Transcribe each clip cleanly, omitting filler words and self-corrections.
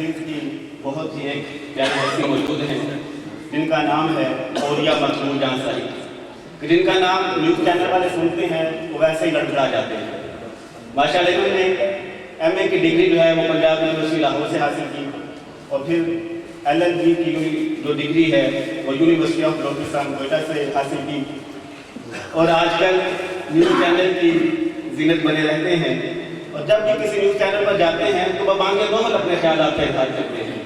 عزیز کی بہت ہی ایک پیاری ہستی موجود ہیں جن کا نام ہے اولیاء مقبول جان صاحب، جن کا نام نیوز چینل والے سنتے ہیں وہ ویسے ہی لڑکھڑا جاتے ہیں۔ ماشاءاللہ انہوں نے ایم اے کی ڈگری جو ہے وہ پنجاب یونیورسٹی لاہور سے حاصل کی، اور پھر ایل ایل بی کی جو ڈگری ہے وہ یونیورسٹی آف بلوچستان کوئٹہ سے حاصل کی، اور آج کل نیوز چینل کی زینت بنے رہتے ہیں، اور جب بھی کسی نیوز چینل پر جاتے ہیں تو وہ بانگے نومل اپنے خیالات کا اظہار کرتے ہیں،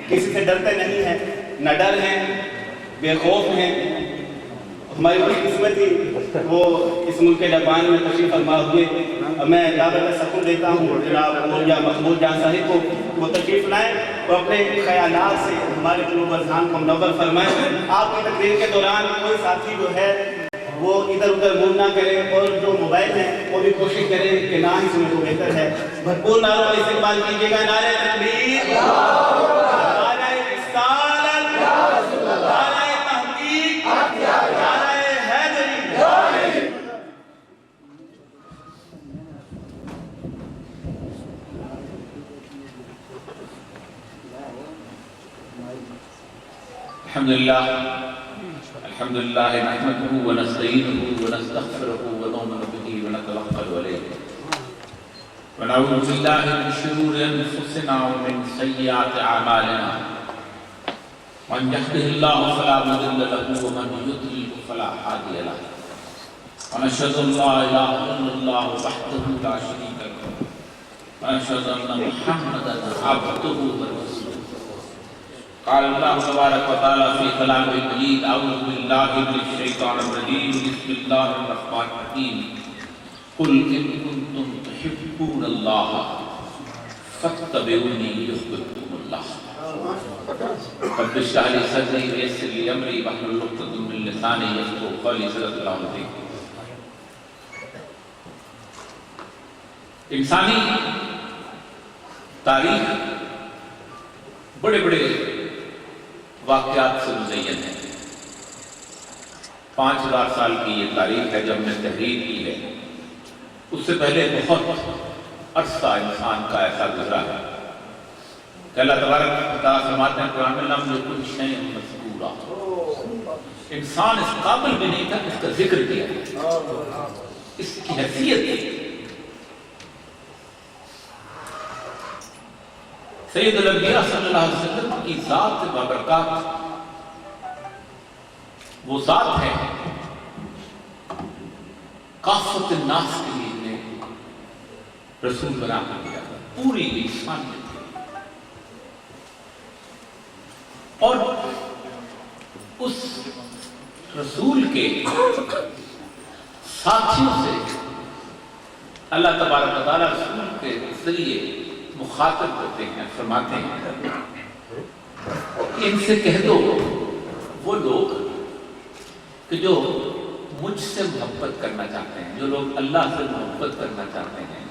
کسی سے ڈرتے نہیں ہیں، نہ ڈر ہیں، بے خوف ہیں۔ ہماری بڑی قسمت تھی وہ اس ملک کے دربان میں تشریف فرما ہوئے، میں دعوت میں سکون دیتا ہوں جناب اولیاء مقبول جان صاحب کو وہ تشریف لائیں اور اپنے خیالات سے ہمارے قلوب و اذہان کو منور فرمائیں۔ آپ کی تقریر کے دوران کوئی ساتھی جو ہے وہ ادھر ادھر منہ نہ کرے، اور جو موبائل ہے وہ بھی کوشش کرے کہ نہ ہی سنے تو بہتر ہے۔ بھرپور نعروں کا استقبال کیجیے گا۔ نعرہ تکبیر، نعرہ رسالت، نعرہ تحقیق، نعرہ حیدری۔ الحمدللہ نحمده ونستعینه ونستغفره ونؤمن به ونتوکل علیہ ونعوذ باللہ من شرور انفسنا ومن سیئات اعمالنا من یهده اللہ فلا مضل له ومن یضلل فلا ہادی له ونشهد ان لا الہ الا اللہ وحدہ لا شریک له ونشهد ان محمدا عبدہ ورسولہ۔ قال اللہ تبارک و تعالی فی کلامہ المجید اعوذ باللہ من الشیطان الرجیم بسم اللہ الرحمن الرحیم قل ان کنتم تحبون اللہ فاتبعونی یحببکم اللہ۔ رب اشرح لی صدری ویسر لی امری واحلل عقدۃ من لسانی یفقهوا قولی۔ صدق اللہ العظیم۔ انسانی تاریخ بڑے بڑے واقعات سے مزین ہے۔ 5000 سال کی یہ تاریخ ہے جب نے تحریر کی ہے، اس سے پہلے بہت عرصہ انسان کا ایسا گزرا ہے کہ اللہ تبارک و تعالیٰ فرماتے ہیں قرآن میں لم یکن شیء مذکورا، انسان اس قابل بھی نہیں تھا اس کا ذکر کیا، اس کی حیثیت تھی۔ سید الانبیاء صلی اللہ علیہ وسلم کی ذات بابرکات وہ ذات ہے کافت الناس کے لیے انہیں رسول بنا کر دیا، پوری انسانیت کے، اور اس رسول کے ساتھیوں سے اللہ تبارک و تعالیٰ رسول کے ذریعے مخاطب ہوتے ہیں، فرماتے ہیں ان سے کہہ دو وہ لوگ کہ جو مجھ سے محبت کرنا چاہتے ہیں، جو لوگ اللہ سے محبت کرنا چاہتے ہیں،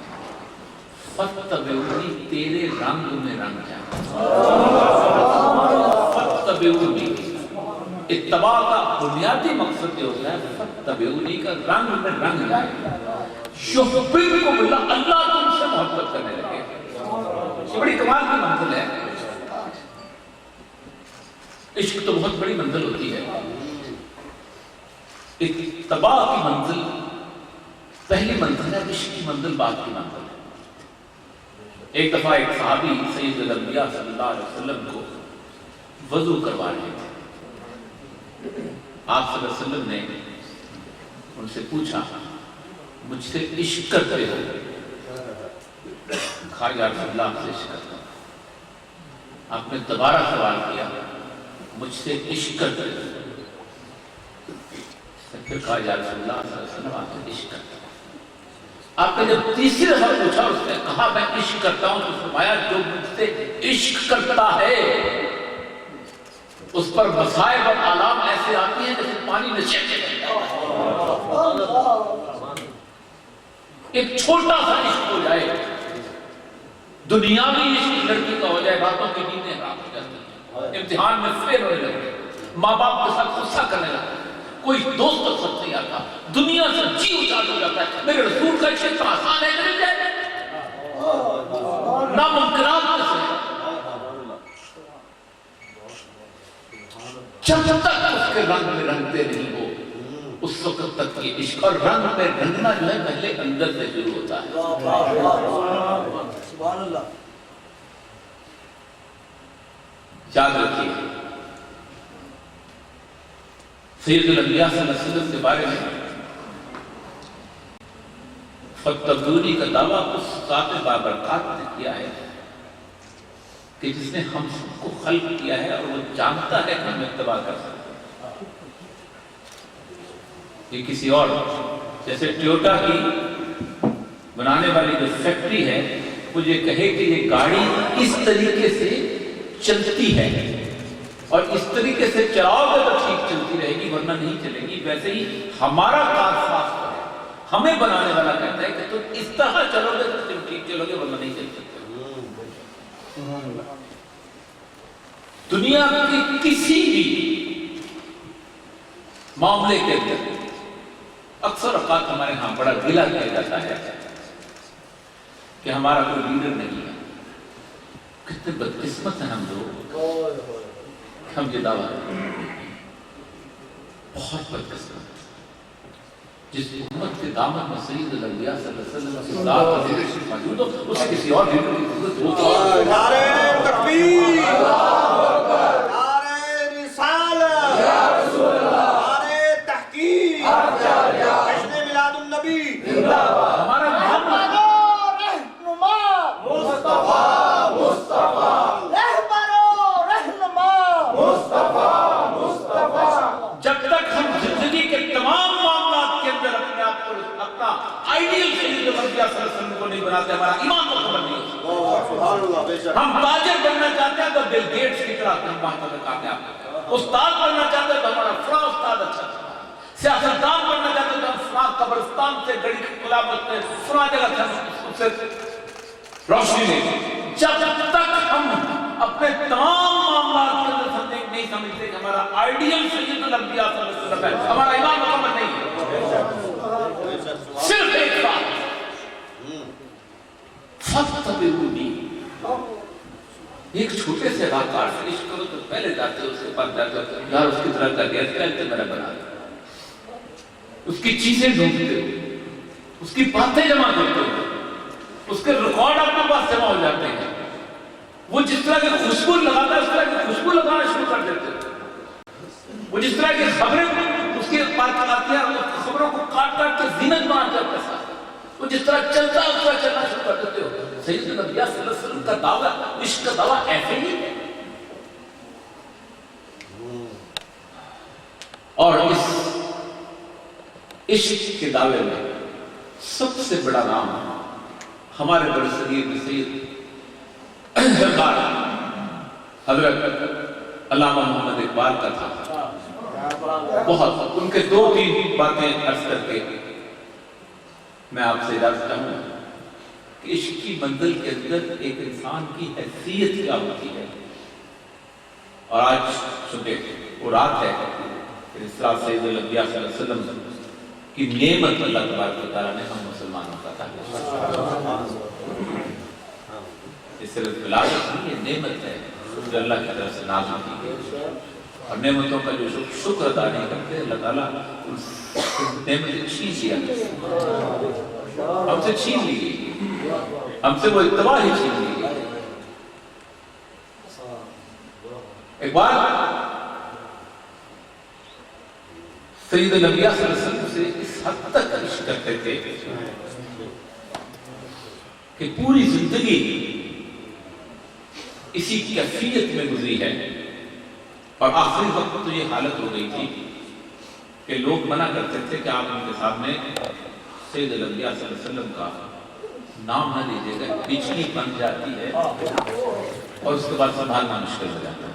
فاتبعونی تیرے رنگ میں رنگ جائیں۔ فاتبعونی، اتباع کا بنیادی مقصد یہ ہوتا ہے فاتبعونی کا رنگ میں رنگ جائیں، یحببکم اللہ، اللہ تم سے محبت کرنے لگے۔ بڑی کمال کی منزل ہے، عشق تو بہت بڑی منزل ہوتی ہے، اتباع کی منزل پہلی منزل ہے، عشق کی منزل بعد کی منزل ہے۔ ایک دفعہ ایک صحابی سید الانبیاء صلی اللہ علیہ وسلم کو وضو کروا رہے تھے، آپ صلی اللہ علیہ وسلم نے ان سے پوچھا مجھ سے عشق کرتے ہو؟ کہا یا رسول اللہ آپ سے عشق کرتا ہوں۔ آپ نے دوبارہ سوال کیا مجھ سے عشق کرتے ہو؟ پھر کہا یا رسول اللہ صلی اللہ علیہ وسلم آپ سے عشق کرتا ہوں۔ آپ نے جب تیسری دفعہ پوچھا اس نے کہا میں عشق کرتا ہوں، تو فرمایا جو مجھ سے عشق کرتا ہے اس پر مصائب اور آلام ایسے آتی ہیں جیسے پانی نشے کے بہتا ہے۔ ایک چھوٹا سا عشق ہو جائے، دنیاوی عشق لڑکی کا ہو جائے، راتوں کی نیندیں حرام ہو جاتی ہیں، امتحان میں فیل ہونے لگے، ماں باپ کے ساتھ غصہ کرنے لگے، کوئی دوست پسند نہیں آتا، دنیا سے جی اچاٹ ہو جاتا ہے۔ میرے رسول کا عشق اتنا آسان ہے کہ مل جائے، ناممکنات میں سے تک رنگ میں رنگتے نہیں ہو اس وقت تک یہ عشق، اور رنگ میں رنگنا جو ہے پہلے اندر سے شروع ہوتا ہے. سبحان اللہ. یاد رکھیے سید الانبیاء صلی اللہ علیہ وسلم کے بارے میں فتبدوری کا دعویٰ اس ذات بابرکات نے کیا ہے کہ جس نے ہم سب کو خلق کیا ہے اور وہ جانتا ہے کہ ہم اتباع کر سکتے ہیں. یہ کسی اور جیسے ٹویوٹا کی بنانے والی جو فیکٹری ہے وہ یہ کہے کہ یہ گاڑی اس طریقے سے چلتی ہے اور اس طریقے سے چلاؤ گے تو ٹھیک چلتی رہے گی ورنہ نہیں چلے گی، ویسے ہی ہمارا کار صاف ہے. ہمیں بنانے والا کہتا ہے کہ تم اس طرح چلو گے تو تم ٹھیک چلو گے ورنہ نہیں چل سکتے. دنیا کے کسی بھی معاملے کے اندر اکثر اوقات ہمارے ہاں بڑا گلہ کیا جاتا ہے کہ ہمارا کوئی لیڈر نہیں ہے. کتنے بدقسمت ہیں ہم لوگ، ہم یہ دعویٰ کرتے ہیں. بہت بدقسمت. جس امت کے دامن میں سید الانبیاء صلی اللہ علیہ وسلم کی ذات اور لیڈرشپ موجود ہو اسے کسی اور لیڈر کی ضرورت ہوتی ہے. نعرہ تکبیر، نعرہ رسالت، نعرہ تحقیق، جشن میلاد النبی. ہمارا محمد رہنما مصطفیٰ، مصطفیٰ رہبر و رہنما مصطفیٰ، مصطفیٰ. جب تک ہم زندگی کے تمام معاملات کے اندر اپنے آپ کو اپنا آئیڈیل سید الانبیاء صلی اللہ علیہ وسلم کو نہیں بناتے ہمارا ایمان مکمل نہیں ہوتا. سبحان اللہ. بے شک ہم تاجر بننا چاہتے ہیں تو بل گیٹس کی طرح ہم وہاں تک کامیاب. استاد بننا چاہتے ہیں تو ہمارا فلاں استاد اچھا تھا. سیاستدان بننا چاہتے ہیں تو ہم فلاں قبرستان سے گڑی قلابت میں فلاں جگہ سے روشنی لیں. جب تک ہم اپنے تمام معاملات کے اندر نہیں سمجھتے کہ ہمارا آئیڈیل سید الانبیاء صلی اللہ علیہ وسلم ہے ہمارا ایمان مکمل نہیں ہے. صرف ایک بات فَاتَّبِعُونِی. ایک چھوٹے سے اداکار سے عشق کرو تو پہلے جاتے ہو اس کے پاس جاتے ہو یار اس کی طرح کر گیا پہلے میں نے بنا دیا. اس کی چیزیں ڈھونڈتے ہو، اس کی باتیں جمع کرتے ہو، اس کے ریکارڈ اپنے پاس جمع ہو جاتے ہیں. وہ جس طرح کی خوشبو لگاتا ہے اس طرح کی خوشبو لگانا شروع کر دیتے ہو. وہ جس طرح کی خبریں اس کے پاس آتی ہیں خبروں کو کاٹ کاٹ کے زینت بنا کرتے ہیں. وہ جس طرح چلتا ہے اس طرح چلنا شروع کر دیتے ہو. سید الانبیاء صلی اللہ علیہ وسلم کا دعویٰ عشق کا دعویٰ ایسے ہی ہے. اور اس عشق کے دعوے میں سب سے بڑا نام ہمارے بڑے صغیر میں سید سرکار حضرت علامہ محمد اقبال کا تھا. بہت ان کے 2-3 باتیں عرض کر کے میں آپ سے اجازت چاہوں کہ عشق کی منزل کے اندر ایک انسان کی حیثیت کیا ہوتی ہے. اور آج چونکہ وہ رات ہے اس طرح سید الانبیاء صلی اللہ علیہ وسلم کی نعمت اللہ تبارک و تعالیٰ نے ہم مسلمانوں کا تھا. یہ صرف ولادت نہیں، یہ نعمت ہے جو اللہ کی طرف سے نازل کی گئی. اور نعمتوں کا جو شکر ادا نہیں کرتے اللہ تعالیٰ ان نعمتیں چھین لیا، ہم سے چھین لی گئی، ہم سے وہ اتباع ہی چھین لی گئی. ایک بار سید الانبیاء صلی اللہ علیہ وسلم سے اس حد تک عشق کرتے تھے کہ پوری زندگی اسی کیفیت میں گزری ہے. اور آخری وقت تو یہ حالت ہو گئی تھی کہ لوگ منع کرتے تھے کہ آپ ان کے سامنے سید الانبیاء صلی اللہ علیہ وسلم کا نام نہ لیجیے گا، بجلی بن جاتی ہے اور اس کے بعد سنبھالنا مشکل ہو جاتا ہے.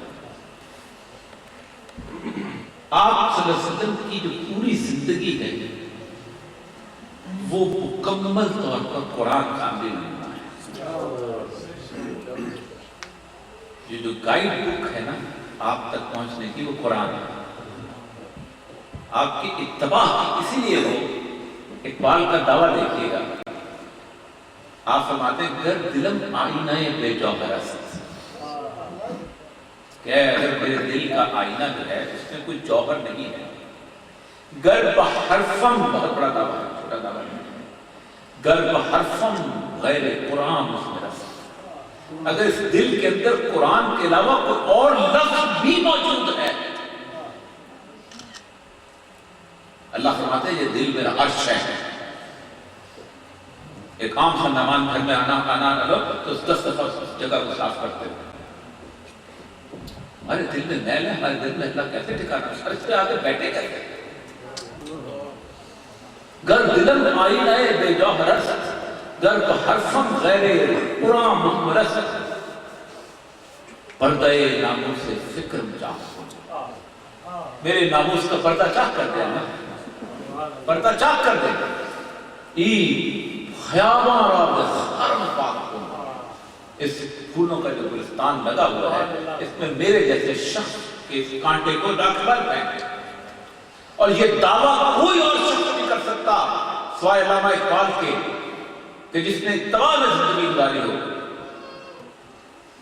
آپ صلی اللہ علیہ وسلم کی جو پوری زندگی ہے وہ مکمل طور پر قرآن کا عمل ہونا ہے. یہ جو گائیڈ بک ہے نا آپ تک پہنچنے کی وہ قرآن ہے. آپ کی اتباع اسی لیے ہو. اقبال کا دعویٰ دیکھیے گا، آپ فرماتے ہیں گر دلم آئینہ بے جوہر است، کہ کہ اگر میرے دل کا آئینہ جو ہے اس میں کوئی جوہر نہیں ہے، گر بحرفم، بہت بڑا دعویٰ ہے، چھوٹا دعویٰ نہیں، گر بحرفم غیر قرآن اس میں رفت، اگر اس دل کے اندر قرآن کے علاوہ کوئی اور لفظ بھی موجود ہے، اللہ فرماتے ہیں یہ دل میرا عرش ہے۔ ایک عام سا مہمان گھر میں آنا لو تو 10 دفعہ اس جگہ کو صاف کرتے ہو۔ ہمارے دل میں میل ہے، ہمارے دل میں اللہ کیسے ٹھکانا ہے، عرش پہ آگے بیٹھے کیسے؟ گر دلم آئینہ بے جوہر است، گر بحرفم غیر قرآن مخمرست، پردہ ناموس سے فکر مچا، میرے ناموس کا پردہ چاک کر دے، پردہ چاک کر دے، ای خیاباں را بخرم پاک کن، اس پھولوں کا جو گلستان لگا ہوا ہے اس میں میرے جیسے شخص کے اس کانٹے کو داخل پہنچے، اور یہ دعویٰ کوئی اور شخص نہیں کر سکتا سوائے علامہ اقبال کے، کہ جس نے تمام زندگی گزاری ہو،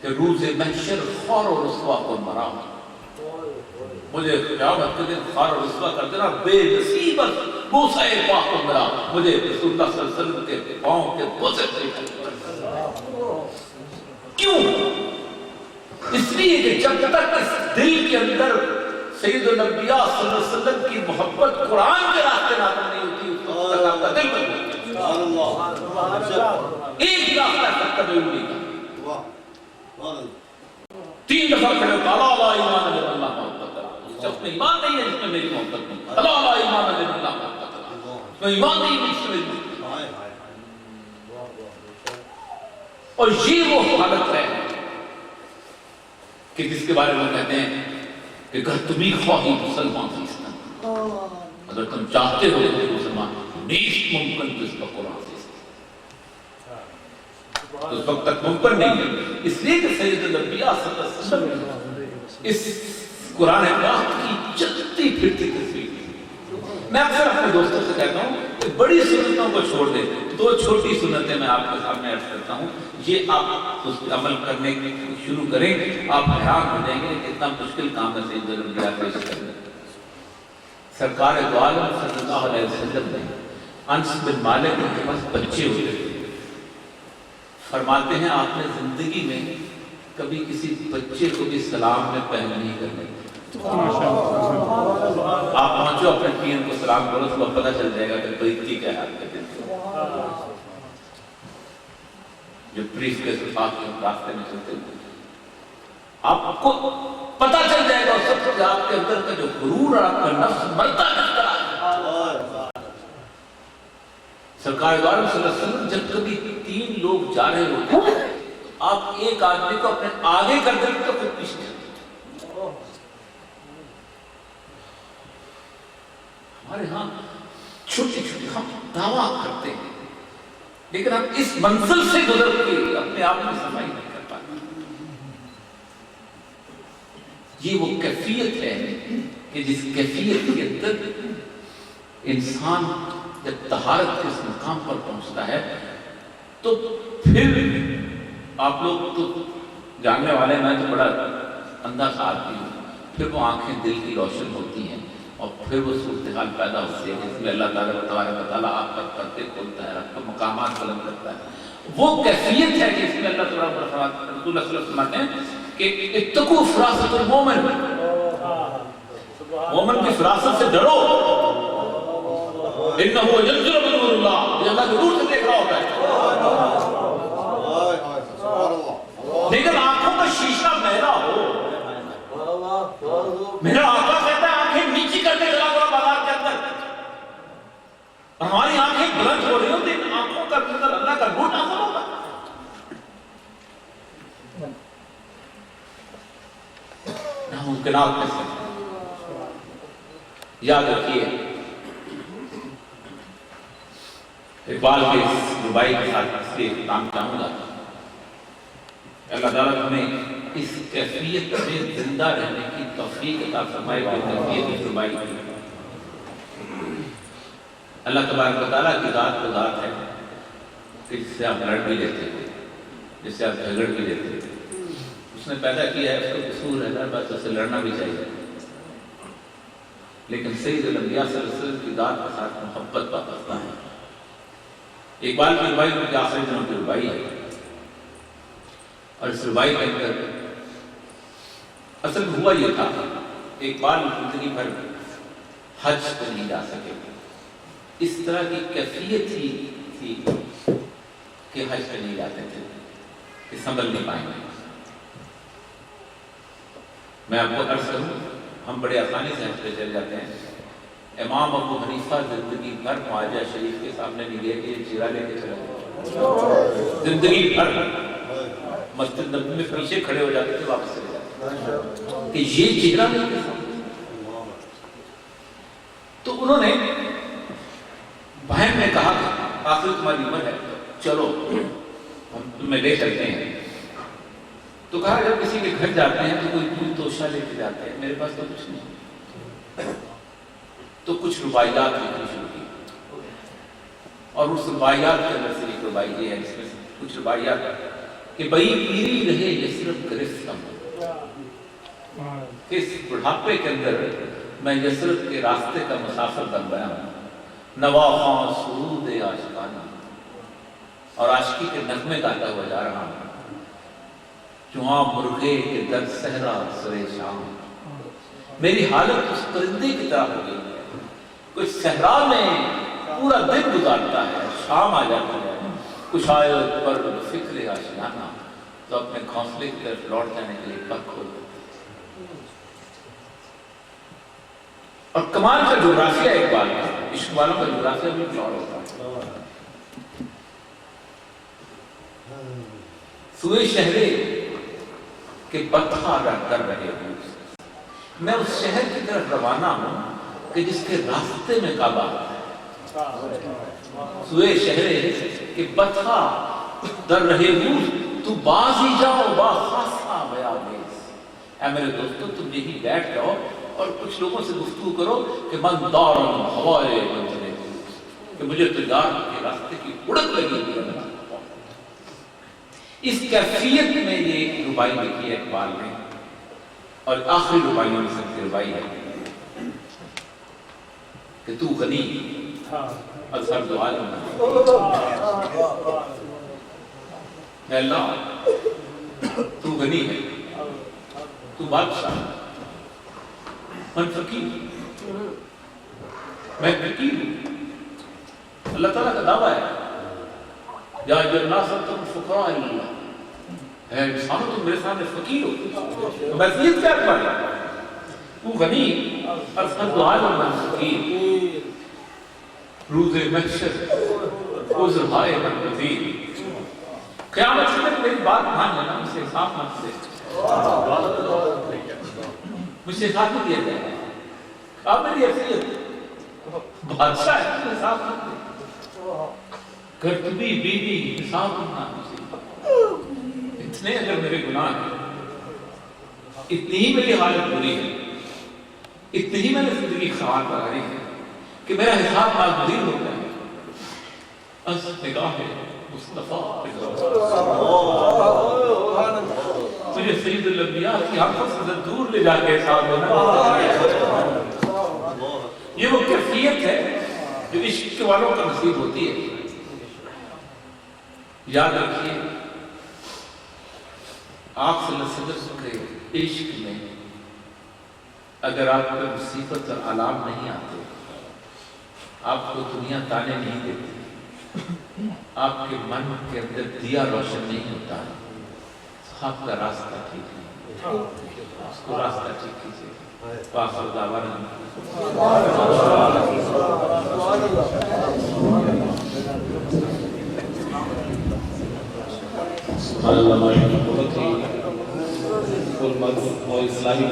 کہ روز محشر خار و رسوا کو مرا، مجھے قیامت کے دن خار و رسوا کر دینا، بے نصیبت بوسہ پاک کو مرا، مجھے رسول اللہ صلی اللہ علیہ وسلم کے پاؤں کے بوسے سے کیوں؟ اس لیے کہ جب تک اس دل کے اندر سید الانبیاء صلی اللہ علیہ وسلم کی محبت قرآن کے راستے نازل نہیں ہوتی، اس وقت تک آپ کا دل بن جاتا ہے۔ ایک راستہ تک قبول نہیں کا، 3 دفعہ کھڑے ہو، اللہ لا ایمان الا اللہ محمد، اس شخص میں ایمان نہیں ہے جس میں میری محبت نہیں، اللہ لا ایمان الا اللہ محمد، اس میں ایمان نہیں ہے جس میں میری محبت، اور یہ وہ حالت ہے کہ جس کے بارے میں کہتے ہیں کہ اگر تمہیں خواہی مسلمان سیستن، اگر تم چاہتے ہو کہ مسلمان نیست ممکن تو اس کا قرآن سیستن، تو اس وقت تک ممکن نہیں ہے، اس لیے کہ سید الانبیاء صلی اللہ علیہ وسلم اس قرآن پاک کی چلتی پھرتی تصویر، میں اکثر اپنے دوستوں سے کہتا ہوں کہ بڑی سنتوں کو چھوڑ دیں، 2 چھوٹی سنتیں میں آپ کے سامنے عرض کرتا ہوں، یہ آپ اس پر عمل کرنے شروع کریں، آپ حیران ہو جائیں گے کہ کتنا مشکل کام ہے سید الانبیاء پیش کرنا۔ سرکار دو عالم صلی اللہ علیہ وسلم نے انس بن مالک کے پاس بچے ہوئے، فرماتے ہیں آپ نے زندگی میں کبھی کسی بچے کو بھی سلام میں پہل نہیں کرنے، آپ پہنچو اپنے پیر کو سلام کرو، اس کو پتہ چل جائے گا کہ بریت کی کیا حال ہے، جو پریس کے ساتھ راستے میں چلتے ہوئے آپ کو پتہ چل جائے گا، سب سے آپ کے اندر کا جو غرور اور آپ کا نفس مرتا کس طرح ہے۔ سرکار دو عالم صلی اللہ علیہ وسلم جب کبھی 3 لوگ جا رہے ہوتے ہیں آپ ایک آدمی کو اپنے آگے کر دیں تو پھر پیچھے، ہمارے ہاں چھوٹی چھوٹی ہم دعویٰ کرتے ہیں لیکن ہم اس منزل سے گزر کے اپنے آپ میں صفائی نہیں کر پاتے۔ یہ وہ کیفیت ہے کہ جس کیفیت کے اندر انسان جب طہارت کے اس مقام پر پہنچتا ہے تو پھر آپ لوگ تو جاننے والے، میں تو بڑا اندھا سا آدمی ہوں، پھر وہ آنکھیں دل کی روشن ہوتی ہیں اور پھر وہ صورتحال پیدا ہوتی ہے جس میں اللہ تعالیٰ تعالیٰ آپ پر پردے کھولتا ہے، آپ کو مقامات بلند کرتا ہے۔ وہ کیفیت ہے کہ اس میں اللہ تعالیٰ رسول اللہ صلی اللہ علیہ وسلم فرماتے ہیں کہ اتقوا فراست المومن، مومن کی فراست سے ڈرو، انہ ینظر بنور اللہ، یہ اللہ کے نور سے دیکھ رہا ہوتا ہے، لیکن آنکھوں کا شیشہ میرا ہو، میرا آقا کہتا ہے آنکھیں نیچی کرتے چلا کرو بازار کے اندر، اور ہماری آنکھیں بلند ہو رہی ہوں تو ان آنکھوں کا اندر اللہ کا نور نازل ہوگا۔ ناممکنات میں سے یاد رکھیے، اقبال کے اس ربائی کے ساتھ اس لیے اختتام چاہوں گا، اللہ تعالیٰ ہمیں اس کیفیت میں زندہ رہنے کی توفیق عطا فرمائے کہ کیفیت اس ربائی کی۔ اللہ تبارک و تعالیٰ کی ذات وہ ذات ہے کہ جس سے آپ لڑ بھی لیتے ہیں، جس سے آپ جھگڑ بھی لیتے ہیں، اس اس نے پیدا کیا ہے، اس کا قصور ہے، بس اسے لڑنا بھی چاہیے، لیکن سید الانبیاء صلی اللہ علیہ وسلم کی ذات کے ساتھ محبت وابستہ ہے۔ اقبال کی ربائی ان کے آخری دنوں کی ربائی ہے، اور اس ربائی کے اندر اصل میں ہوا یہ تھا، اقبال زندگی بھر حج پہ نہیں جا سکے، اس طرح کی کیفیت ہی تھی کہ حج پہ نہیں جاتے تھے کہ سنبھل نہیں پائیں گے۔ میں آپ کو عرض کروں، ہم بڑے آسانی سے حج پہ چل جاتے ہیں۔ امام ابو حنیفہ زندگی بھر معاجہ شریف کے سامنے نہیں گئے کہ یہ چیرا لے کے چلے گئے، زندگی بھر مسجد نبوی میں پیچھے کھڑے ہو جاتے تھے، واپس چلے جاتے کہ یہ چہرہ لے کے سامنے۔ تو انہوں نے بہن نے کہا کہ آخر تمہاری عمر ہے، چلو ہم تمہیں لے چلتے ہیں۔ تو کہا جب کسی کے گھر جاتے ہیں تو کوئی دودھ توشہ لے کے جاتے ہیں، میرے پاس تو کچھ نہیں، تو کچھ رباعیات لکھنی شروع کی، اور اس رباعیات کے اندر سے ایک رباعی یہ ہے جس میں سے کچھ رباعیات کہ بھئی پیری رہے یثرب گرفتم، کہ اس بڑھاپے کے اندر میں یثرب کے راستے کا مسافر بن گیا ہوں، نواخواں سرود عاشقانہ، اور عاشقی کے نغمے گاتا ہوا جا رہا ہوں، جہاں مرغے کے در صحرا سرے شام، میری حالت اس پرندے کی طرح ہو گئی ہے، کچھ صحرا میں پورا دن گزارتا ہے، شام آ جاتی ہے، کچھ آیت پر فکر آشیانہ، تو اپنے گھونسلے کی طرف لوٹ جانے کے لیے پر کھول دیتے۔ اور کمال کا جغرافیہ اقبال کا، عشق والوں کا جغرافیہ بھی کچھ اور ہوتا ہے۔ سوئے شہرے کہ بطخہ کر رہے ہوں، میں اس شہر کی طرف روانہ ہوں کہ جس کے راستے میں کعبہ ہے۔ سوئے شہرے کہ بطخہ در رہے ہوں، تو باز ہی جاؤ با خاصا بیابیز، اے میرے دوستو تم یہی بیٹھ جاؤ اور کچھ لوگوں سے گفتگو کرو کہ من دارن ہوائے منزلے، کہ مجھے تو یار کے راستے کی اڑک لگی ہوئی ہے۔ اس کیفیت میں یہ ربائی لکھی ہے اقبال نے، اور آخری ربائیوں میں سب کی ربائی ہے کہ تو غنی اظہر دو عالم، اے اللہ تو غنی ہے، تو بادشاہ، من فقیر، میں فقیر ہوں۔ اللہ تعالیٰ کا دعویٰ ہے یا ایھا الناس انتم فقراء اللہ، اے انسانوں تم میرے سامنے فقیر ہو، مزید کیا کرنا؟ تو غنی اصحد عالم من فقیر، روز محشر عذرہائے من نذیر، قیامت سے میری بات مان لینا، مجھ سے حساب مت دے، مجھ سے حساب نہیں دیا جائے گا، آپ میری حیثیت بادشاہ ہے، مجھ سے حساب مت دے، کرتبی بیوی حساب نہ مجھے، اتنے اگر میرے گناہ ہیں، اتنی ہی میری حالت بری ہے، اتنی ہی میں نے زندگی خوار بنائی ہے کہ میرا حساب ناگزیر ہوتا ہے، از نگاہ مصطفیٰ مجھے سید الانبیاء کی آنکھوں سے دور لے جا کے حساب لینا، یہ وہ کیفیت ہے جو عشق والوں کا نصیب ہوتی ہے۔ یاد رکھیے آپ صلی اللہ علیہ وسلم کے عشق میں اگر آپ کو مصیبت اور آلام نہیں آتے، آپ کو دنیا تانے نہیں دیتی، آپ کے من کے اندر دیا روشن نہیں ہوتا، آپ کا راستہ ٹھیک نہیں، اس کو راستہ ٹھیک کیجیے۔ وآخر دعوانا سبحان اللہ، بہت ہی اور اصلاحی